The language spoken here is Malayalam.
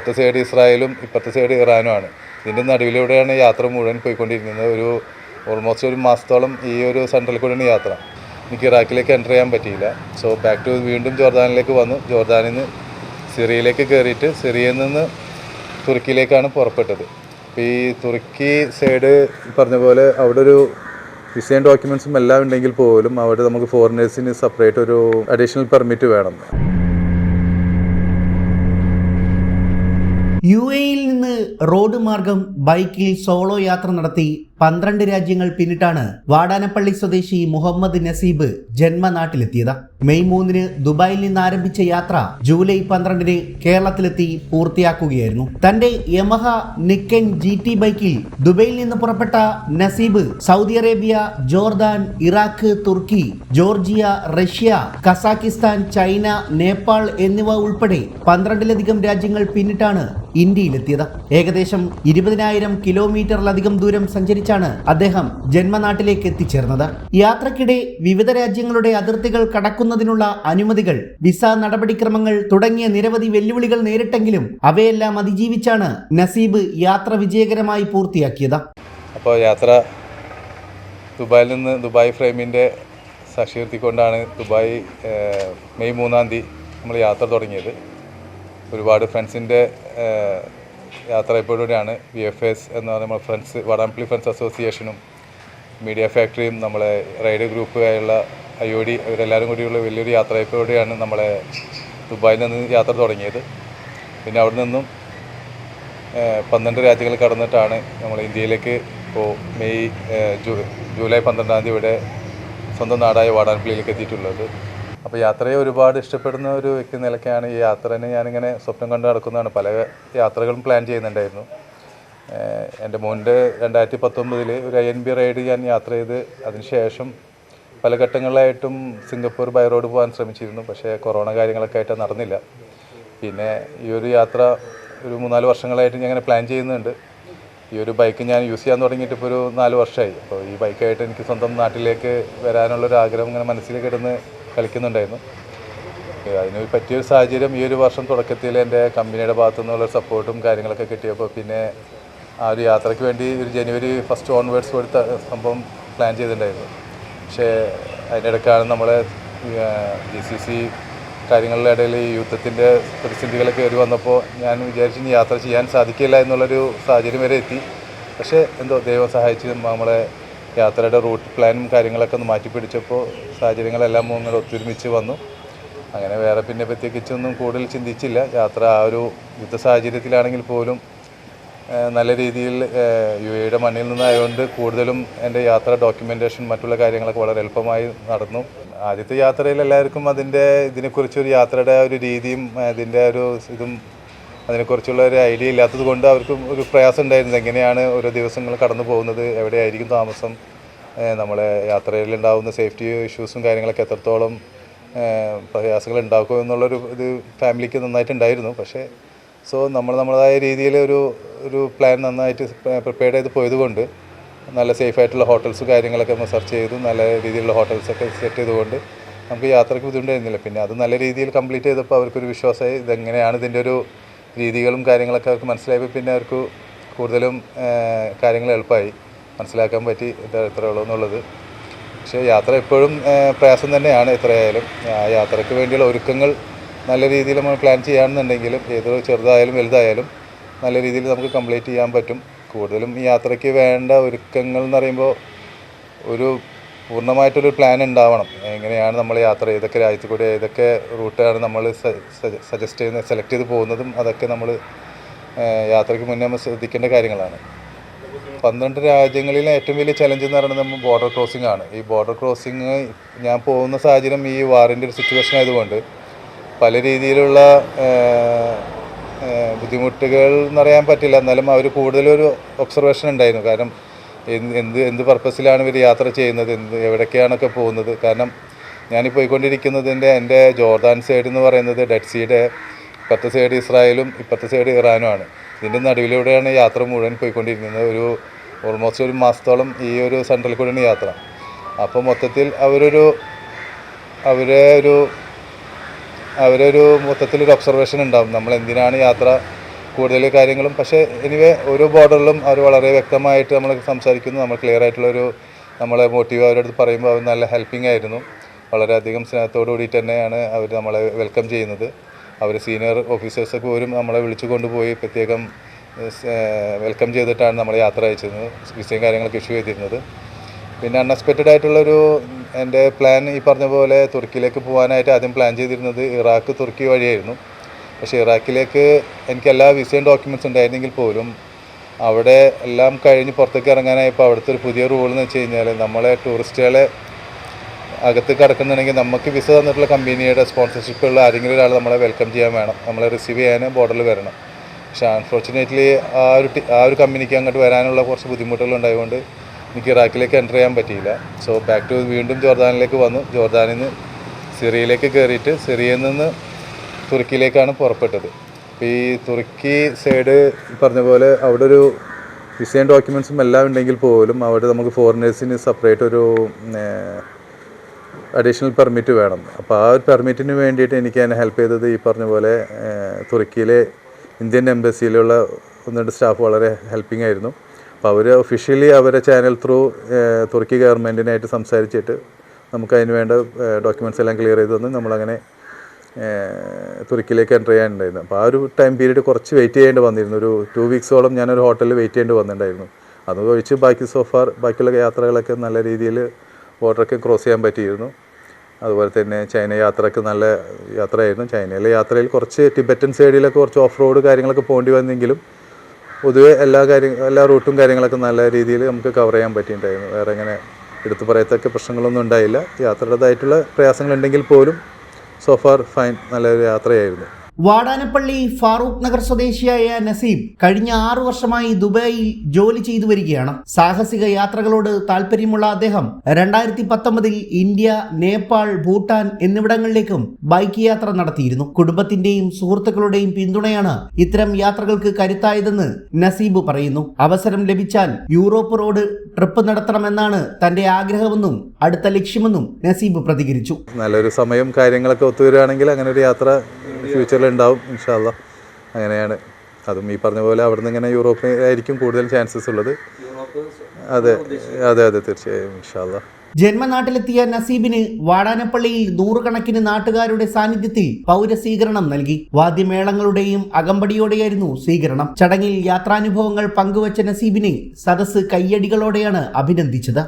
അപ്പുറത്തെ സൈഡ് ഇസ്രായേലും ഇപ്പുറത്തെ സൈഡ് ഇറാനുമാണ്. ഇതിൻ്റെ നടുവിലൂടെയാണ് യാത്ര മുഴുവൻ പോയിക്കൊണ്ടിരിക്കുന്നത്. ഓൾമോസ്റ്റ് ഒരു മാസത്തോളം ഈ ഒരു സെൻട്രൽ കൂടെയാണ് യാത്ര. എനിക്ക് ഇറാഖിലേക്ക് എൻ്റർ ചെയ്യാൻ പറ്റിയില്ല. സോ ബാക്ക് ടു വീണ്ടും ജോർദാനിലേക്ക് വന്നു. ജോർദാനിൽ നിന്ന് സിറിയയിലേക്ക് കയറിയിട്ട് സിറിയയിൽ നിന്ന് തുർക്കിയിലേക്കാണ് പുറപ്പെട്ടത്. അപ്പോൾ ഈ തുർക്കി സൈഡ് പറഞ്ഞ പോലെ അവിടെ ഒരു വിസയും ഡോക്യുമെൻറ്റ്സും എല്ലാം ഉണ്ടെങ്കിൽ പോലും അവിടെ നമുക്ക് ഫോറിനേഴ്സിന് സെപ്പറേറ്റ് ഒരു അഡീഷണൽ പെർമിറ്റ് വേണം. UAEയിൽ നിന്ന് റോഡ് മാർഗം ബൈക്കിൽ സോളോ യാത്ര നടത്തി 12 രാജ്യങ്ങൾ പിന്നിട്ടാണ് വാടാനപ്പള്ളി സ്വദേശി മുഹമ്മദ് നസീബ് ജന്മനാട്ടിലെത്തിയത്. മെയ് 3 ദുബായിൽ നിന്ന് ആരംഭിച്ച യാത്ര ജൂലൈ 12 കേരളത്തിലെത്തി പൂർത്തിയാക്കുകയായിരുന്നു. തന്റെ യമഹ നിക്കൻ GT ബൈക്കിൽ ദുബൈയിൽ നിന്ന് പുറപ്പെട്ട Naseeb Saudi Arabia, Jordan, Iraq, Turkey, Georgia, Russia, Kazakhstan, China, Nepal എന്നിവ ഉൾപ്പെടെ 12ലധികം രാജ്യങ്ങൾ പിന്നിട്ടാണ് ഇന്ത്യയിലെത്തിയത്. ഏകദേശം 20,000 കിലോമീറ്ററിലധികം ദൂരം സഞ്ചരിച്ചാണ് അദ്ദേഹം ജന്മനാട്ടിലേക്ക് എത്തിച്ചേർന്നത്. യാത്രക്കിടെ വിവിധ രാജ്യങ്ങളുടെ അതിർത്തികൾ കടക്കുന്നതിനുള്ള അനുമതികൾ, വിസ നടപടിക്രമങ്ങൾ തുടങ്ങിയ നിരവധി വെല്ലുവിളികൾ നേരിട്ടെങ്കിലും അവയെല്ലാം അതിജീവിച്ചാണ് നസീബ് യാത്ര വിജയകരമായി പൂർത്തിയാക്കിയത്. അപ്പോൾ യാത്ര ദുബായിൽ നിന്ന് ദുബായ് ഫ്രെയിമിൻ്റെ സാക്ഷീകരിക്കൊണ്ടാണ് ദുബായ് മെയ് 3 നമ്മൾ യാത്ര തുടങ്ങിയത്. ഒരുപാട് ഫ്രണ്ട്സിൻ്റെ യാത്രയിലൂടെയാണ് VFS എന്ന് പറയുന്ന നമ്മൾ ഫ്രണ്ട്സ് വാടാനപ്പള്ളി ഫ്രണ്ട്സ് അസോസിയേഷനും മീഡിയ ഫാക്ടറിയും നമ്മളെ റൈഡ് ഗ്രൂപ്പുമായുള്ള IOD ഇവരെല്ലാവരും കൂടിയുള്ള വലിയൊരു യാത്രയിലൂടെയാണ് നമ്മളെ ദുബായിൽ നിന്ന് യാത്ര തുടങ്ങിയത്. പിന്നെ അവിടെ നിന്നും 12 രാജ്യങ്ങൾ കടന്നിട്ടാണ് നമ്മൾ ഇന്ത്യയിലേക്ക് ജൂലൈ 12 ഇവിടെ സ്വന്തം നാടായ വാടാനപ്പള്ളിയിലേക്ക് എത്തിയിട്ടുള്ളത്. അപ്പോൾ യാത്രയെ ഒരുപാട് ഇഷ്ടപ്പെടുന്ന ഒരു വ്യക്തി നിലയ്ക്കാണ് ഈ യാത്രനെ ഞാനിങ്ങനെ സ്വപ്നം കണ്ട് നടക്കുന്നതാണ്. പല യാത്രകളും പ്ലാൻ ചെയ്യുന്നുണ്ടായിരുന്നു. എൻ്റെ മോൻ്റെ 2019 ഒരു INB റൈഡ് ഞാൻ യാത്ര ചെയ്ത് അതിനുശേഷം പല ഘട്ടങ്ങളിലായിട്ടും സിംഗപ്പൂർ ബൈ റോഡ് പോകാൻ ശ്രമിച്ചിരുന്നു. പക്ഷേ കൊറോണ കാര്യങ്ങളൊക്കെ ആയിട്ട് നടന്നില്ല. പിന്നെ ഈ ഒരു യാത്ര ഒരു 3-4 വർഷങ്ങളായിട്ട് ഞാൻ അങ്ങനെ പ്ലാൻ ചെയ്യുന്നുണ്ട്. ഈ ഒരു ബൈക്ക് ഞാൻ യൂസ് ചെയ്യാൻ തുടങ്ങിയിട്ട് ഇപ്പോൾ ഒരു 4 വർഷമായി. അപ്പോൾ ഈ ബൈക്കായിട്ട് എനിക്ക് സ്വന്തം നാട്ടിലേക്ക് വരാനുള്ളൊരു ആഗ്രഹം ഇങ്ങനെ മനസ്സിലേക്ക് കിടന്ന് കളിക്കുന്നുണ്ടായിരുന്നു. അതിന് പറ്റിയൊരു സാഹചര്യം ഈ ഒരു വർഷം തുടക്കത്തിൽ എൻ്റെ കമ്പനിയുടെ ഭാഗത്തു നിന്നുള്ള സപ്പോർട്ടും കാര്യങ്ങളൊക്കെ കിട്ടിയപ്പോൾ പിന്നെ ആ ഒരു യാത്രയ്ക്ക് വേണ്ടി ഒരു ജനുവരി 1 ഓൺവേർഡ്സ് കൊടുത്ത സംഭവം പ്ലാൻ ചെയ്തിട്ടുണ്ടായിരുന്നു. പക്ഷേ അതിനിടയ്ക്കാണ് നമ്മളെ GCC കാര്യങ്ങളുടെ ഇടയിൽ ഈ യുദ്ധത്തിൻ്റെ പ്രതിസന്ധികളൊക്കെ കയറി വന്നപ്പോൾ ഞാൻ വിചാരിച്ചു ഇനി യാത്ര ചെയ്യാൻ സാധിക്കില്ല എന്നുള്ളൊരു സാഹചര്യം വരെ എത്തി. പക്ഷേ എന്തോ ദൈവം സഹായിച്ച് നമ്മളെ യാത്രയുടെ റൂട്ട് പ്ലാനും കാര്യങ്ങളൊക്കെ ഒന്ന് മാറ്റിപ്പിടിച്ചപ്പോൾ സാഹചര്യങ്ങളെല്ലാം അങ്ങനെ ഒത്തൊരുമിച്ച് വന്നു. അങ്ങനെ വേറെ പിന്നെ പ്രത്യേകിച്ചൊന്നും കൂടുതൽ ചിന്തിച്ചില്ല. യാത്ര ആ ഒരു യുദ്ധ സാഹചര്യത്തിലാണെങ്കിൽ പോലും നല്ല രീതിയിൽ UAEയുടെ മണ്ണിൽ നിന്നായതുകൊണ്ട് കൂടുതലും എൻ്റെ യാത്ര ഡോക്യുമെൻറ്റേഷൻ മറ്റുള്ള കാര്യങ്ങളൊക്കെ വളരെ എളുപ്പമായി നടന്നു. ആദ്യത്തെ യാത്രയിൽ എല്ലാവർക്കും ഇതിനെക്കുറിച്ചൊരു യാത്രയുടെ ഒരു രീതിയും അതിൻ്റെ ഒരു ഇതും അതിനെക്കുറിച്ചുള്ള ഒരു ഐഡിയ ഇല്ലാത്തത് കൊണ്ട് അവർക്കും ഒരു പ്രയാസം ഉണ്ടായിരുന്നു. എങ്ങനെയാണ് ഓരോ ദിവസങ്ങൾ കടന്നു പോകുന്നത്, എവിടെയായിരിക്കും താമസം, നമ്മളെ യാത്രയിലുണ്ടാകുന്ന സേഫ്റ്റി ഇഷ്യൂസും കാര്യങ്ങളൊക്കെ എത്രത്തോളം പ്രയാസങ്ങൾ ഉണ്ടാക്കും എന്നുള്ളൊരു ഇത് ഫാമിലിക്ക് നന്നായിട്ടുണ്ടായിരുന്നു. പക്ഷേ നമ്മളതായ രീതിയിൽ ഒരു പ്ലാൻ നന്നായിട്ട് പ്രിപ്പയർഡ് ചെയ്ത് പോയതുകൊണ്ട് നല്ല സേഫായിട്ടുള്ള ഹോട്ടൽസ് കാര്യങ്ങളൊക്കെ നമ്മൾ സെർച്ച് ചെയ്തു. നല്ല രീതിയിലുള്ള ഹോട്ടൽസൊക്കെ സെറ്റ് ചെയ്തുകൊണ്ട് നമുക്ക് യാത്രയ്ക്ക് ബുദ്ധിമുട്ടായിരുന്നില്ല. പിന്നെ അത് നല്ല രീതിയിൽ കംപ്ലീറ്റ് ചെയ്തപ്പോൾ അവർക്കൊരു വിശ്വാസമായി. ഇതെങ്ങനെയാണ് ഇതിൻ്റെ ഒരു രീതികളും കാര്യങ്ങളൊക്കെ അവർക്ക് മനസ്സിലായപ്പോൾ പിന്നെ അവർക്ക് കൂടുതലും കാര്യങ്ങൾ എളുപ്പമായി മനസ്സിലാക്കാൻ പറ്റി എത്ര ഉള്ളൂ എന്നുള്ളത്. പക്ഷേ യാത്ര എപ്പോഴും പ്രയാസം തന്നെയാണ്. എത്രയായാലും ആ യാത്രയ്ക്ക് വേണ്ടിയുള്ള ഒരുക്കങ്ങൾ നല്ല രീതിയിൽ നമ്മൾ പ്ലാൻ ചെയ്യുകയാണെന്നുണ്ടെങ്കിലും ഏതൊരു ചെറുതായാലും വലുതായാലും നല്ല രീതിയിൽ നമുക്ക് കംപ്ലീറ്റ് ചെയ്യാൻ പറ്റും. കൂടുതലും ഈ യാത്രയ്ക്ക് വേണ്ട ഒരുക്കങ്ങൾ എന്ന് പറയുമ്പോൾ ഒരു പൂർണ്ണമായിട്ടൊരു പ്ലാൻ ഉണ്ടാവണം. എങ്ങനെയാണ് നമ്മൾ യാത്ര, ഏതൊക്കെ രാജ്യത്ത് കൂടി ഏതൊക്കെ റൂട്ടാണ് നമ്മൾ സജസ്റ്റ് ചെയ്യുന്നത്, സെലക്ട് ചെയ്ത് പോകുന്നതും അതൊക്കെ നമ്മൾ യാത്രയ്ക്ക് മുന്നേ നമ്മൾ ശ്രദ്ധിക്കേണ്ട കാര്യങ്ങളാണ്. 12 രാജ്യങ്ങളിലെ ഏറ്റവും വലിയ ചലഞ്ച് എന്ന് പറയുന്നത് നമ്മൾ ബോർഡർ ക്രോസിംഗ് ആണ്. ഈ ബോർഡർ ക്രോസിങ് ഞാൻ പോകുന്ന സാഹചര്യം ഈ വാറിൻ്റെ ഒരു സിറ്റുവേഷൻ ആയതുകൊണ്ട് പല രീതിയിലുള്ള ബുദ്ധിമുട്ടുകൾ എന്നറിയാൻ പറ്റില്ല. എന്നാലും അവർ കൂടുതലൊരു ഒബ്സർവേഷൻ ഉണ്ടായിരുന്നു. കാരണം എന്ത് പർപ്പസിലാണ് ഇവർ യാത്ര ചെയ്യുന്നത്, എവിടേക്കാണൊക്കെ പോകുന്നത്. കാരണം ഞാൻ പോയിക്കൊണ്ടിരിക്കുന്നതിൻ്റെ എൻ്റെ ജോർദാൻ സൈഡ് എന്ന് പറയുന്നത് ഡെഡ് സീയുടെ ഇപ്പുറത്തെ സൈഡ് ഇസ്രായേലും ഇപ്പുറത്തെ സൈഡ് ഇറാനുമാണ്. ഇതിൻ്റെ നടുവിലൂടെയാണ് യാത്ര മുഴുവൻ പോയിക്കൊണ്ടിരിക്കുന്നത്. ഓൾമോസ്റ്റ് ഒരു മാസത്തോളം ഈ ഒരു സെൻട്രൽ കൂടെയാണ് യാത്ര. അപ്പോൾ മൊത്തത്തിൽ അവരൊരു മൊത്തത്തിലൊരു ഒബ്സർവേഷൻ ഉണ്ടാവും. നമ്മൾ എന്തിനാണ് യാത്ര, കൂടുതൽ കാര്യങ്ങളും. പക്ഷേ എനിവേ ഓരോ ബോർഡറിലും അവർ വളരെ വ്യക്തമായിട്ട് നമ്മൾ സംസാരിക്കുന്നു. നമ്മൾ ക്ലിയർ ആയിട്ടുള്ളൊരു നമ്മളെ മോട്ടീവ് അവരുടെ അടുത്ത് പറയുമ്പോൾ അവർ നല്ല ഹെൽപ്പിംഗ് ആയിരുന്നു. വളരെയധികം സ്നേഹത്തോടു കൂടിയിട്ട് തന്നെയാണ് അവർ നമ്മളെ വെൽക്കം ചെയ്യുന്നത്. അവർ സീനിയർ ഓഫീസേഴ്സൊക്കെ പോലും നമ്മളെ വിളിച്ചു കൊണ്ടുപോയി പ്രത്യേകം വെൽക്കം ചെയ്തിട്ടാണ് നമ്മളെ യാത്ര അയച്ചിരുന്നത്, വിസയും കാര്യങ്ങളൊക്കെ ഇഷ്യൂ ചെയ്തിരുന്നത്. പിന്നെ അൺഎക്സ്പെക്റ്റഡ് ആയിട്ടുള്ളൊരു എൻ്റെ പ്ലാൻ ഈ പറഞ്ഞ പോലെ തുർക്കിയിലേക്ക് പോകാനായിട്ട് ആദ്യം പ്ലാൻ ചെയ്തിരുന്നത് ഇറാഖ് തുർക്കി വഴിയായിരുന്നു. പക്ഷേ ഇറാഖിലേക്ക് എനിക്ക് എല്ലാ വിസയും ഡോക്യുമെൻറ്റ്സ് ഉണ്ടായിരുന്നെങ്കിൽ പോലും അവിടെ എല്ലാം കഴിഞ്ഞ് പുറത്തേക്ക് ഇറങ്ങാനായപ്പോൾ അവിടുത്തെ ഒരു പുതിയ റൂൾ എന്ന് വെച്ച് കഴിഞ്ഞാൽ നമ്മളെ ടൂറിസ്റ്റുകളെ അകത്ത് കിടക്കുന്നുണ്ടെങ്കിൽ നമുക്ക് വിസ തന്നിട്ടുള്ള കമ്പനിയുടെ സ്പോൺസർഷിപ്പുള്ള ആരെങ്കിലും ഒരാൾ നമ്മളെ വെൽക്കം ചെയ്യാൻ വേണം, നമ്മളെ റിസീവ് ചെയ്യാൻ ബോർഡറിൽ വരണം. പക്ഷേ അൺഫോർച്ചുനേറ്റ്ലി ആ ഒരു കമ്പനിക്ക് അങ്ങോട്ട് വരാനുള്ള കുറച്ച് ബുദ്ധിമുട്ടുകൾ ഉണ്ടായതുകൊണ്ട് എനിക്ക് ഇറാഖിലേക്ക് എൻ്റർ ചെയ്യാൻ പറ്റിയില്ല. സോ ബാക്ക് ടു വീണ്ടും ജോർദാനിലേക്ക് വന്നു. ജോർദാനിൽ നിന്ന് സിറിയയിലേക്ക് കയറിയിട്ട് സിറിയയിൽ നിന്ന് തുർക്കിയിലേക്കാണ് പുറപ്പെട്ടത്. അപ്പോൾ ഈ തുർക്കി സൈഡ് പറഞ്ഞ പോലെ അവിടെ ഒരു വിസയും ഡോക്യുമെൻറ്റ്സും എല്ലാം ഉണ്ടെങ്കിൽ പോലും അവിടെ നമുക്ക് ഫോറിനേഴ്സിന് സെപ്പറേറ്റ് ഒരു അഡീഷണൽ പെർമിറ്റ് വേണം. അപ്പോൾ ആ ഒരു പെർമിറ്റിന് വേണ്ടിയിട്ട് എനിക്ക് എന്നെ ഹെൽപ്പ് ചെയ്തത് ഈ പറഞ്ഞ പോലെ തുർക്കിയിലെ ഇന്ത്യൻ എംബസിയിലുള്ള ഒന്ന് രണ്ട് സ്റ്റാഫ് വളരെ ഹെൽപ്പിംഗ് ആയിരുന്നു. അപ്പോൾ അവർ ഒഫീഷ്യലി അവരെ ചാനൽ ത്രൂ തുർക്കി ഗവൺമെൻറ്റിനായിട്ട് സംസാരിച്ചിട്ട് നമുക്ക് അതിന് വേണ്ട ഡോക്യുമെൻറ്റ്സ് എല്ലാം ക്ലിയർ ചെയ്ത് തന്ന് നമ്മളങ്ങനെ തുർക്കിയിലേക്ക് എൻ്റർ ചെയ്യാനുണ്ടായിരുന്നു. അപ്പോൾ ആ ഒരു ടൈം പീരീഡ് കുറച്ച് വെയിറ്റ് ചെയ്യേണ്ടി വന്നിരുന്നു. ഒരു 2 വീക്സോളം ഞാനൊരു ഹോട്ടലിൽ വെയിറ്റ് ചെയ്യേണ്ടി വന്നിട്ടുണ്ടായിരുന്നു. അത് ഒഴിച്ച് ബാക്കിയുള്ള യാത്രകളൊക്കെ നല്ല രീതിയിൽ ബോർഡറൊക്കെ ക്രോസ് ചെയ്യാൻ പറ്റിയിരുന്നു. അതുപോലെ തന്നെ ചൈന യാത്രയ്ക്ക് നല്ല യാത്രയായിരുന്നു. ചൈനയിലെ യാത്രയിൽ കുറച്ച് ടിബറ്റൻ സൈഡിലൊക്കെ കുറച്ച് ഓഫ് റോഡ് കാര്യങ്ങളൊക്കെ പോകേണ്ടി വന്നെങ്കിലും പൊതുവെ എല്ലാ റൂട്ടും കാര്യങ്ങളൊക്കെ നല്ല രീതിയിൽ നമുക്ക് കവർ ചെയ്യാൻ പറ്റിയിട്ടുണ്ടായിരുന്നു. വേറെ ഇങ്ങനെ എടുത്തു പറയത്തക്ക പ്രശ്നങ്ങളൊന്നും ഉണ്ടായില്ല. യാത്രയുടേതായിട്ടുള്ള പ്രയാസങ്ങളുണ്ടെങ്കിൽ പോലും സോ ഫാർ ഫൈൻ, നല്ലൊരു യാത്രയായിരുന്നു. വാടാനപ്പള്ളി ഫാറൂഖ് നഗർ സ്വദേശിയായ നസീബ് കഴിഞ്ഞ 6 വർഷമായി ദുബായിൽ ജോലി ചെയ്തു വരികയാണ്. സാഹസിക യാത്രകളോട് താല്പര്യമുള്ള അദ്ദേഹം 2019 ഇന്ത്യ, നേപ്പാൾ, ഭൂട്ടാൻ എന്നിവിടങ്ങളിലേക്കും ബൈക്ക് യാത്ര നടത്തിയിരുന്നു. കുടുംബത്തിന്റെയും സുഹൃത്തുക്കളുടെയും പിന്തുണയാണ് ഇത്തരം യാത്രകൾക്ക് കരുത്തായതെന്ന് നസീബ് പറയുന്നു. അവസരം ലഭിച്ചാൽ യൂറോപ്പ് റോഡ് ട്രിപ്പ് നടത്തണമെന്നാണ് തന്റെ ആഗ്രഹമെന്നും അടുത്ത ലക്ഷ്യമെന്നും നസീബ് പ്രതികരിച്ചു. നല്ലൊരു സമയം കാര്യങ്ങളൊക്കെ ഒത്തുവരികയാണെങ്കിൽ അങ്ങനെ ഒരു യാത്ര ഫ്യൂച്ചറിൽ ഉണ്ടാവും ഇൻഷാ അല്ലാഹ്. അങ്ങനെയാണ്. അതും ഈ പറഞ്ഞ പോലെ അവിടെ നിന്ന് ഇങ്ങനെ യൂറോപ്പിലായിരിക്കും കൂടുതൽ ചാൻസസ് ഉള്ളത്. അതെ തീർച്ചയായും ഇൻഷാ അല്ലാഹ്. ജന്മനാട്ടിലെത്തിയ നസീബിന് വാടാനപ്പള്ളിയിൽ 100 കണക്കിന് നാട്ടുകാരുടെ സാന്നിധ്യത്തിൽ പൗരസ്വീകരണം നൽകി. വാദ്യമേളങ്ങളുടെയും അകമ്പടിയോടെയായിരുന്നു സ്വീകരണം. ചടങ്ങിൽ യാത്രാനുഭവങ്ങൾ പങ്കുവച്ച നസീബിനെ സദസ്സ് കയ്യടികളോടെയാണ് അഭിനന്ദിച്ചത്.